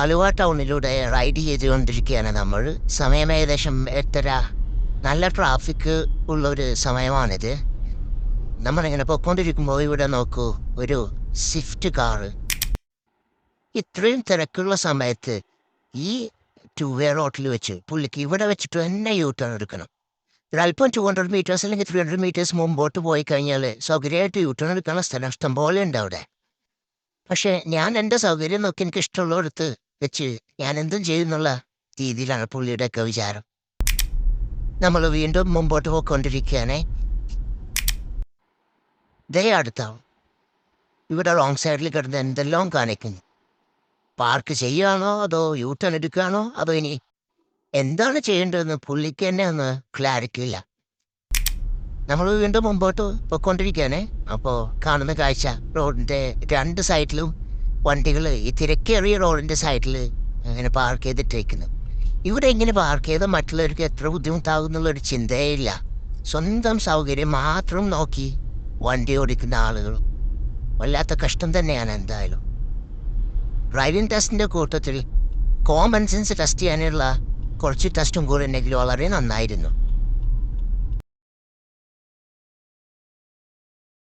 Aluva ടൗണിലൂടെ ride ചെയ്തുകൊണ്ടിരിക്കുകയാണ് നമ്മൾ. സമയം ഏകദേശം 8:30. നല്ല ട്രാഫിക് ഉള്ളൊരു സമയമാണിത്. നമ്മളിങ്ങനെ പൊയ്ക്കൊണ്ടിരിക്കുമ്പോൾ ഇവിടെ നോക്കൂ, ഒരു സ്വിഫ്റ്റ് കാറ്. ഇത്രയും തിരക്കുള്ള സമയത്ത് ഈ ടു വേ റോട്ടിൽ വെച്ച് പുള്ളിക്ക് ഇവിടെ വെച്ചിട്ട് തന്നെ യൂ ടേൺ എടുക്കണം. ഒരല്പം 200 മീറ്റേഴ്സ് അല്ലെങ്കിൽ 300 മീറ്റേഴ്സ് മുമ്പോട്ട് പോയി കഴിഞ്ഞാൽ സൗകര്യമായിട്ട് യൂ ടേൺ എടുക്കാനുള്ള സ്ഥലം ഇഷ്ടം പോലെ ഉണ്ട് അവിടെ. പക്ഷേ ഞാൻ എൻ്റെ സൗകര്യം നോക്കി എനിക്ക് ഇഷ്ടമുള്ളിടത്ത് വെച്ച് ഞാൻ എന്തും ചെയ്യുന്നുള്ള രീതിയിലാണ് പുള്ളിയുടെയൊക്കെ വിചാരം. നമ്മൾ വീണ്ടും മുമ്പോട്ട് പോയിക്കൊണ്ടിരിക്കുകയാണേ. ദേ അടുത്താവും ഇവിടെ റോങ് സൈഡിൽ കിടന്ന് എന്തെല്ലാം കാണിക്കുന്നു. പാർക്ക് ചെയ്യുകയാണോ അതോ യൂ ടേൺ എടുക്കുകയാണോ അതോ ഇനി എന്താണ് ചെയ്യേണ്ടതെന്ന് പുള്ളിക്ക് തന്നെ ഒന്ന് ക്ലാരിറ്റി ഇല്ല. നമ്മൾ വീണ്ടും മുമ്പോട്ട് പോയിക്കൊണ്ടിരിക്കുകയാണേ. അപ്പോൾ കാണുന്ന കാഴ്ച, റോഡിൻ്റെ രണ്ട് സൈഡിലും വണ്ടികൾ ഈ തിരക്കേറിയ റോഡിൻ്റെ സൈഡിൽ ഇങ്ങനെ പാർക്ക് ചെയ്തിട്ടിരിക്കുന്നു. ഇവിടെ ഇങ്ങനെ പാർക്ക് ചെയ്താൽ മറ്റുള്ളവർക്ക് എത്ര ബുദ്ധിമുട്ടാകുന്നുള്ളൊരു ചിന്തയേ ഇല്ല. സ്വന്തം സൗകര്യം മാത്രം നോക്കി വണ്ടി ഓടിക്കുന്ന ആളുകൾ വല്ലാത്ത കഷ്ടം തന്നെയാണ്. എന്തായാലും ഡ്രൈവിംഗ് ടെസ്റ്റിൻ്റെ കൂട്ടത്തിൽ കോമൺ സെൻസ് ടെസ്റ്റ് ചെയ്യാനുള്ള കുറച്ച് ടെസ്റ്റും കൂടെ ഉണ്ടെങ്കിൽ വളരെ നന്നായിരുന്നു.